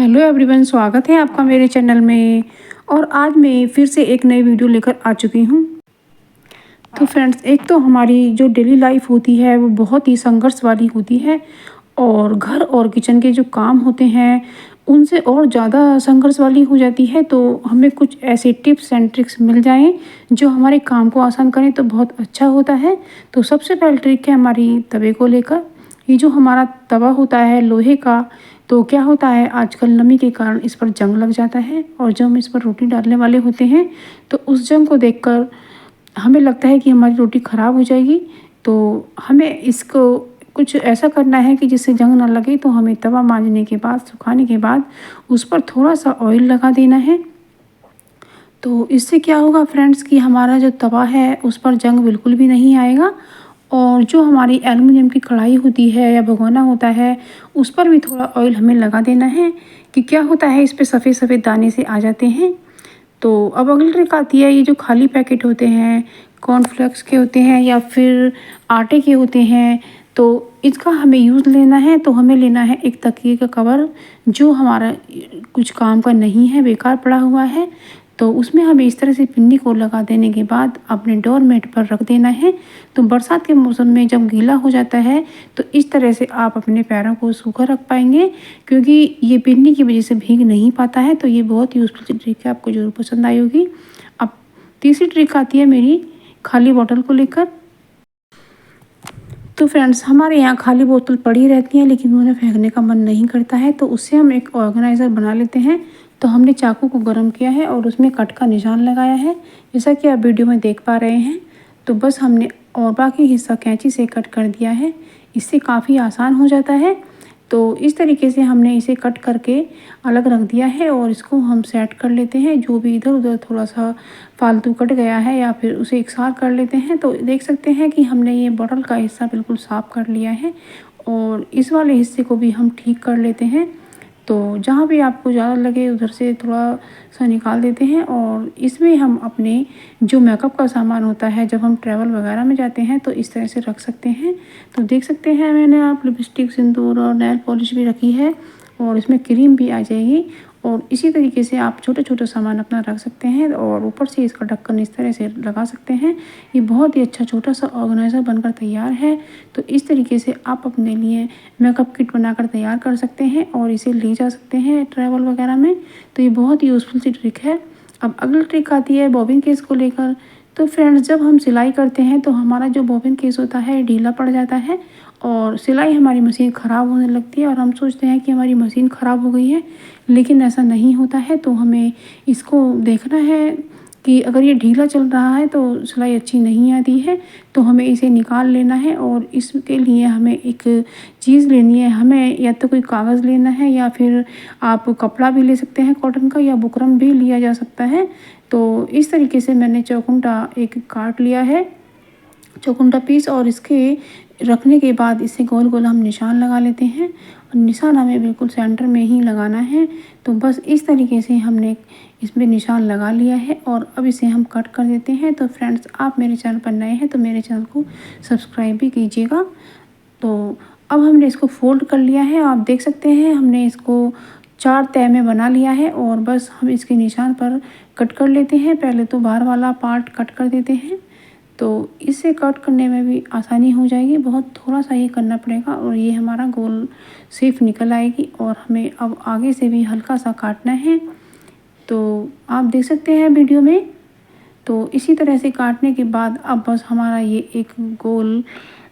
Hello everyone, स्वागत है आपका मेरे चैनल में। और आज मैं फिर से एक नई वीडियो लेकर आ चुकी हूँ। तो फ्रेंड्स, एक तो हमारी जो डेली लाइफ होती है वो बहुत ही संघर्ष वाली होती है और घर और किचन के जो काम होते हैं उनसे और ज़्यादा संघर्ष वाली हो जाती है। तो हमें कुछ ऐसे टिप्स एंड ट्रिक्स मिल जाएं जो हमारे काम को आसान करें तो बहुत अच्छा होता है। तो सबसे पहले ट्रिक है हमारी तवे को लेकर। ये जो हमारा तवा होता है लोहे का, तो क्या होता है आजकल नमी के कारण इस पर जंग लग जाता है और जब हम इस पर रोटी डालने वाले होते हैं तो उस जंग को देखकर हमें लगता है कि हमारी रोटी ख़राब हो जाएगी। तो हमें इसको कुछ ऐसा करना है कि जिससे जंग ना लगे। तो हमें तवा मांजने के बाद, सुखाने के बाद उस पर थोड़ा सा ऑयल लगा देना है। तो इससे क्या होगा फ्रेंड्स कि हमारा जो तवा है उस पर जंग बिल्कुल भी नहीं आएगा। और जो हमारी एल्युमिनियम की कढ़ाई होती है या भगोना होता है उस पर भी थोड़ा ऑयल हमें लगा देना है कि क्या होता है इस पे सफ़ेद सफ़ेद दाने से आ जाते हैं। तो अब अगली ट्रिक आती है, ये जो खाली पैकेट होते हैं कॉर्नफ्लेक्स के होते हैं या फिर आटे के होते हैं, तो इसका हमें यूज़ लेना है। तो हमें लेना है एक तकिए का कवर जो हमारा कुछ काम का नहीं है, बेकार पड़ा हुआ है। तो उसमें हमें इस तरह से पिन्नी को लगा देने के बाद अपने डोर मैट पर रख देना है। तो बरसात के मौसम में जब गीला हो जाता है तो इस तरह से आप अपने पैरों को सूखा रख पाएंगे, क्योंकि ये पिन्नी की वजह से भीग नहीं पाता है। तो ये बहुत यूज़फुल ट्रिक है, आपको ज़रूर पसंद आई होगी। अब तीसरी ट्रिक आती है मेरी खाली बोतल को लेकर। तो फ्रेंड्स, हमारे यहाँ खाली बोतल पड़ी रहती हैं लेकिन उन्हें फेंकने का मन नहीं करता है। तो उससे हम एक ऑर्गेनाइज़र बना लेते हैं। तो हमने चाकू को गर्म किया है और उसमें कट का निशान लगाया है, जैसा कि आप वीडियो में देख पा रहे हैं। तो बस हमने और बाकी हिस्सा कैंची से कट कर दिया है। इससे काफ़ी आसान हो जाता है। तो इस तरीके से हमने इसे कट करके अलग रख दिया है और इसको हम सेट कर लेते हैं। जो भी इधर उधर थोड़ा सा फालतू कट गया है या फिर उसे एकसार कर लेते हैं। तो देख सकते हैं कि हमने ये बॉटल का हिस्सा बिल्कुल साफ़ कर लिया है और इस वाले हिस्से को भी हम ठीक कर लेते हैं। तो जहाँ भी आपको ज़्यादा लगे उधर से थोड़ा सा निकाल देते हैं। और इसमें हम अपने जो मेकअप का सामान होता है जब हम ट्रैवल वगैरह में जाते हैं तो इस तरह से रख सकते हैं। तो देख सकते हैं मैंने आप लिपस्टिक, सिंदूर और नेल पॉलिश भी रखी है और इसमें क्रीम भी आ जाएगी। और इसी तरीके से आप छोटे छोटे सामान अपना रख सकते हैं और ऊपर से इसका ढक्कन इस तरह से लगा सकते हैं। ये बहुत ही अच्छा छोटा सा ऑर्गेनाइज़र बनकर तैयार है। तो इस तरीके से आप अपने लिए मेकअप किट बनाकर तैयार कर सकते हैं और इसे ले जा सकते हैं ट्रैवल वगैरह में। तो ये बहुत ही यूज़फुल सी ट्रिक है। अब अगली ट्रिक आती है बॉबिन केस को लेकर। तो फ्रेंड्स, जब हम सिलाई करते हैं तो हमारा जो बॉबिन केस होता है ढीला पड़ जाता है और सिलाई हमारी मशीन ख़राब होने लगती है और हम सोचते हैं कि हमारी मशीन ख़राब हो गई है, लेकिन ऐसा नहीं होता है। तो हमें इसको देखना है कि अगर ये ढीला चल रहा है तो सिलाई अच्छी नहीं आती है। तो हमें इसे निकाल लेना है और इसके लिए हमें एक चीज़ लेनी है। हमें या तो कोई कागज़ लेना है या फिर आप कपड़ा भी ले सकते हैं कॉटन का, या बुकरम भी लिया जा सकता है। तो इस तरीके से मैंने चौकुंटा एक काट लिया है, चौकुंटा पीस, और इसके रखने के बाद इसे गोल गोल हम निशान लगा लेते हैं और निशान हमें बिल्कुल सेंटर में ही लगाना है। तो बस इस तरीके से हमने इसमें निशान लगा लिया है और अब इसे हम कट कर देते हैं। तो फ्रेंड्स, आप मेरे चैनल पर नए हैं तो मेरे चैनल को सब्सक्राइब भी कीजिएगा। तो अब हमने इसको फोल्ड कर लिया है, आप देख सकते हैं हमने इसको 4 तह में बना लिया है और बस हम इसके निशान पर कट कर लेते हैं। पहले तो बाहर वाला पार्ट कट कर देते हैं। तो इसे कट करने में भी आसानी हो जाएगी, बहुत थोड़ा सा ही करना पड़ेगा और ये हमारा गोल शेप निकल आएगी। और हमें अब आगे से भी हल्का सा काटना है। तो आप देख सकते हैं वीडियो में। तो इसी तरह से काटने के बाद अब बस हमारा ये एक गोल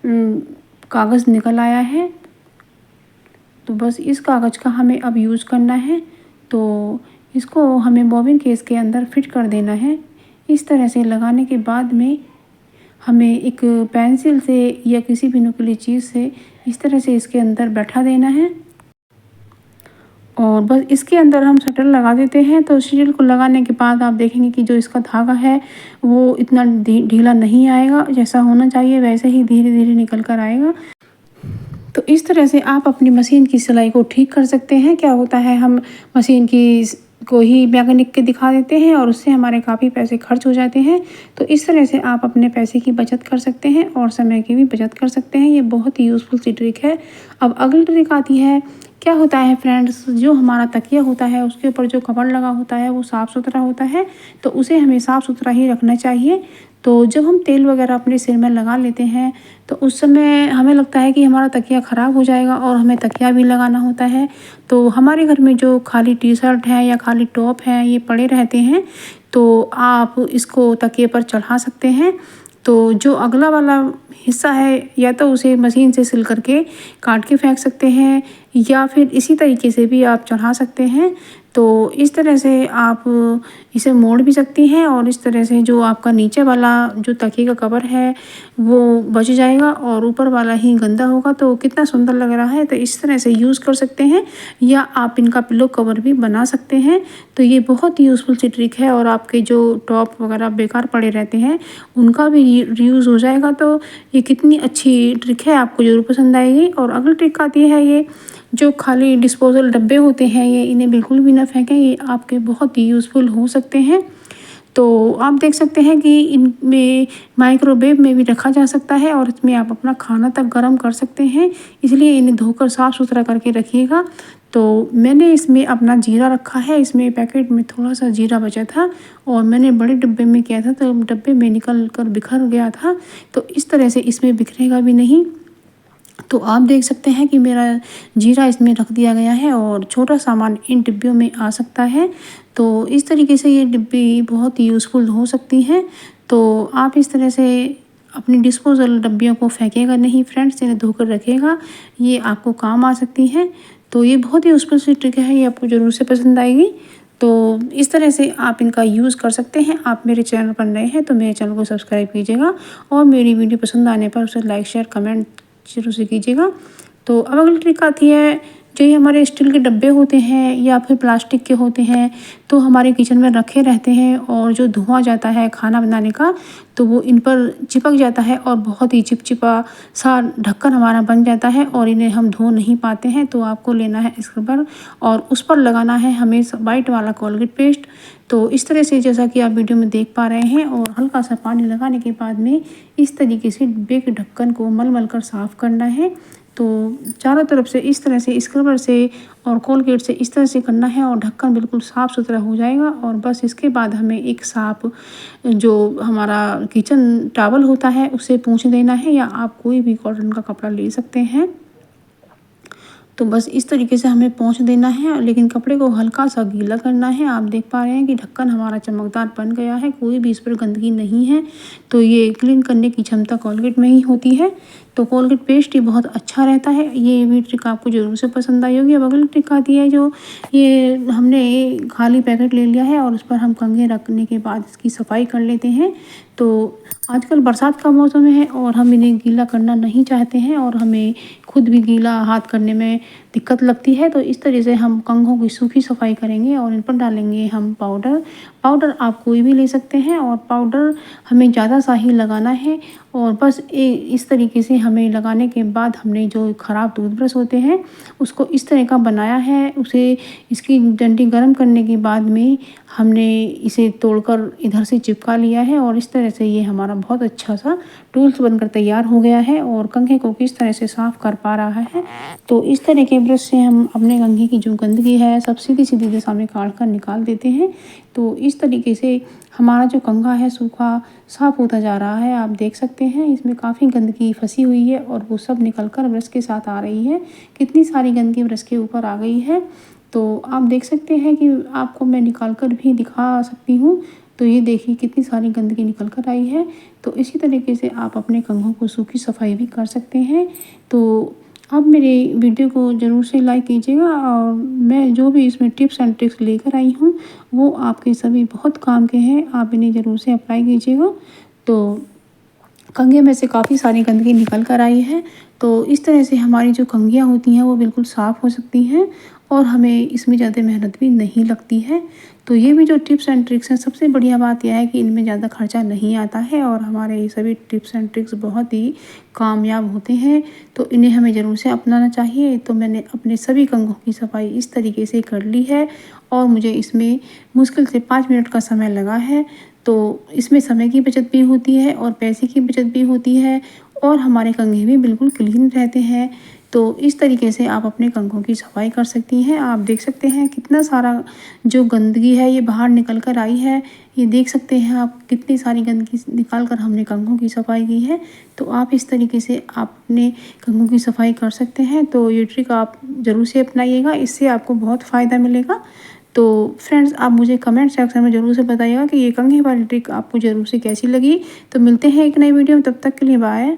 कागज़ निकल आया है। तो बस इस कागज़ का हमें अब यूज़ करना है। तो इसको हमें बॉबिन केस के अंदर फिट कर देना है। इस तरह से लगाने के बाद में हमें एक पेंसिल से या किसी भी नुकीली चीज़ से इस तरह से इसके अंदर बैठा देना है और बस इसके अंदर हम शटल लगा देते हैं। तो शटल को लगाने के बाद आप देखेंगे कि जो इसका धागा है वो इतना ढीला नहीं आएगा, जैसा होना चाहिए वैसे ही धीरे धीरे निकल कर आएगा। तो इस तरह से आप अपनी मशीन की सिलाई को ठीक कर सकते हैं। क्या होता है, हम मशीन की को ही मैकेनिक के दिखा देते हैं और उससे हमारे काफ़ी पैसे खर्च हो जाते हैं। तो इस तरह से आप अपने पैसे की बचत कर सकते हैं और समय की भी बचत कर सकते हैं। ये बहुत ही यूज़फुल सी ट्रिक है। अब अगली ट्रिक आती है। क्या होता है फ्रेंड्स, जो हमारा तकिया होता है उसके ऊपर जो कवर लगा होता है वो साफ़ सुथरा होता है, तो उसे हमें साफ़ सुथरा ही रखना चाहिए। तो जब हम तेल वगैरह अपने सिर में लगा लेते हैं तो उस समय हमें लगता है कि हमारा तकिया ख़राब हो जाएगा और हमें तकिया भी लगाना होता है। तो हमारे घर में जो खाली टी शर्ट है या खाली टॉप है ये पड़े रहते हैं, तो आप इसको तकिए पर चढ़ा सकते हैं। तो जो अगला वाला हिस्सा है या तो उसे मशीन से सिल करके काट के फेंक सकते हैं या फिर इसी तरीके से भी आप चढ़ा सकते हैं। तो इस तरह से आप इसे मोड़ भी सकती हैं और इस तरह से जो आपका नीचे वाला जो तकिए का कवर है वो बच जाएगा और ऊपर वाला ही गंदा होगा। तो कितना सुंदर लग रहा है। तो इस तरह से यूज़ कर सकते हैं या आप इनका पिलो कवर भी बना सकते हैं। तो ये बहुत ही यूज़फुल सी ट्रिक है और आपके जो टॉप वगैरह बेकार पड़े रहते हैं उनका भी रीयूज़ हो जाएगा। तो ये कितनी अच्छी ट्रिक है, आपको ज़रूर पसंद आएगी। और अगली ट्रिक आती है, ये जो खाली डिस्पोजल डब्बे होते हैं ये इन्हें बिल्कुल भी ना फेंकें, ये आपके बहुत ही यूज़फुल हो सकते हैं। तो आप देख सकते हैं कि इनमें माइक्रोवेव में भी रखा जा सकता है और इसमें आप अपना खाना तक गर्म कर सकते हैं, इसलिए इन्हें धोकर साफ़ सुथरा करके रखिएगा। तो मैंने इसमें अपना जीरा रखा है, इसमें पैकेट में थोड़ा सा जीरा बचा था और मैंने बड़े डिब्बे में किया था तो डब्बे में निकल कर बिखर गया था। तो इस तरह से इसमें बिखरेगा भी नहीं। तो आप देख सकते हैं कि मेरा जीरा इसमें रख दिया गया है और छोटा सामान इन डिब्बियों में आ सकता है। तो इस तरीके से ये डिब्बी बहुत ही यूज़फुल हो सकती हैं। तो आप इस तरह से अपनी डिस्पोजल डब्बियों को फेंकेगा नहीं फ्रेंड्स, इन्हें धोकर रखिएगा, ये आपको काम आ सकती हैं। तो ये बहुत ही यूज़फुल सी ट्रिक है, ये आपको ज़रूर से पसंद आएगी। तो इस तरह से आप इनका यूज़ कर सकते हैं। आप मेरे चैनल पर नए हैं तो मेरे चैनल को सब्सक्राइब कीजिएगा और मेरी वीडियो पसंद आने पर उसे लाइक शेयर कमेंट ज़रूर से कीजिएगा। तो अब अगली ट्रिक आती है, जो ये हमारे स्टील के डब्बे होते हैं या फिर प्लास्टिक के होते हैं तो हमारे किचन में रखे रहते हैं और जो धुआं जाता है खाना बनाने का तो वो इन पर चिपक जाता है और बहुत ही चिपचिपा सा ढक्कन हमारा बन जाता है और इन्हें हम धो नहीं पाते हैं। तो आपको लेना है स्क्रबर और उस पर लगाना है हमें वाइट वाला कोलगेट पेस्ट। तो इस तरह से जैसा कि आप वीडियो में देख पा रहे हैं और हल्का सा पानी लगाने के बाद में इस तरीके से डिब्बे के ढक्कन को मल कर साफ़ करना है। तो चारों तरफ से इस तरह से स्क्रबर से और कोलगेट से इस तरह से करना है और ढक्कन बिल्कुल साफ़ सुथरा हो जाएगा। और बस इसके बाद हमें एक साफ जो हमारा किचन टॉवल होता है उसे पोंछ देना है या आप कोई भी कॉटन का कपड़ा ले सकते हैं। तो बस इस तरीके से हमें पोंछ देना है, लेकिन कपड़े को हल्का सा गीला करना है। आप देख पा रहे हैं कि ढक्कन हमारा चमकदार बन गया है, कोई भी इस पर गंदगी नहीं है। तो ये क्लीन करने की क्षमता कोलगेट में ही होती है। तो कोलगेट पेस्ट ही बहुत अच्छा रहता है। ये भी ट्रिक आपको ज़रूर से पसंद आई होगी। अब अगली ट्रिक आती है, जो ये हमने खाली पैकेट ले लिया है और उस पर हम कंघे रखने के बाद इसकी सफाई कर लेते हैं। तो आजकल बरसात का मौसम है और हम इन्हें गीला करना नहीं चाहते हैं और हमें खुद भी गीला हाथ करने में दिक्कत लगती है। तो इस तरह से हम कंघों की सूखी सफाई करेंगे और इन पर डालेंगे हम पाउडर आप कोई भी ले सकते हैं और पाउडर हमें ज़्यादा सा ही लगाना है। और बस इस तरीके से हमें लगाने के बाद हमने जो ख़राब टूथब्रश होते हैं उसको इस तरह का बनाया है, उसे इसकी डंडी गर्म करने के बाद में हमने इसे तोड़कर इधर से चिपका लिया है और इस तरह से ये हमारा बहुत अच्छा सा टूल्स बनकर तैयार हो गया है। और कंघे को किस तरह से साफ़ कर पा रहा है। तो इस तरह के ब्रश से हम अपने कंघे की जो गंदगी है सब सीधी सीधी दिशा में काट कर निकाल देते हैं। तो इस तरीके से हमारा जो कंघा है सूखा साफ़ होता जा रहा है। आप देख सकते हैं इसमें काफ़ी गंदगी फंसी हुई है और वो सब निकल कर ब्रश के साथ आ रही है। कितनी सारी गंदगी ब्रश के ऊपर आ गई है। तो आप देख सकते हैं कि आपको मैं निकाल कर भी दिखा सकती हूँ। तो ये देखिए कितनी सारी गंदगी निकल कर आई है। तो इसी तरीके से आप अपने कंघों को सूखी सफाई भी कर सकते हैं। तो आप मेरे वीडियो को ज़रूर से लाइक कीजिएगा और मैं जो भी इसमें टिप्स एंड ट्रिक्स लेकर आई हूँ वो आपके सभी बहुत काम के हैं। आप इन्हें ज़रूर से अप्लाई कीजिएगा। तो कंघे में से काफ़ी सारी गंदगी निकल कर आई है। तो इस तरह से हमारी जो कंघियाँ होती हैं वो बिल्कुल साफ़ हो सकती हैं और हमें इसमें ज़्यादा मेहनत भी नहीं लगती है। तो ये भी जो टिप्स एंड ट्रिक्स हैं, सबसे बढ़िया बात यह है कि इनमें ज़्यादा खर्चा नहीं आता है और हमारे ये सभी टिप्स एंड ट्रिक्स बहुत ही कामयाब होते हैं। तो इन्हें हमें ज़रूर से अपनाना चाहिए। तो मैंने अपने सभी कंघों की सफाई इस तरीके से कर ली है और मुझे इसमें मुश्किल से 5 मिनट का समय लगा है। तो इसमें समय की बचत भी होती है और पैसे की बचत भी होती है और हमारे कंघे भी बिल्कुल क्लीन रहते हैं। तो इस तरीके से आप अपने कंघों की सफाई कर सकती हैं। आप देख सकते हैं कितना सारा जो गंदगी है ये बाहर निकल कर आई है। ये देख सकते हैं आप कितनी सारी गंदगी निकाल कर हमने कंघों की सफाई की है। तो आप इस तरीके से आप अपने कंघों की सफाई कर सकते हैं। तो ये ट्रिक आप ज़रूर से अपनाइएगा, इससे आपको बहुत फ़ायदा मिलेगा। तो फ्रेंड्स, आप मुझे कमेंट सेक्शन में ज़रूर से बताइएगा कि ये कंघी वाली ट्रिक आपको ज़रूर से कैसी लगी। तो मिलते हैं एक नई वीडियो में, तब तक के लिए बाय।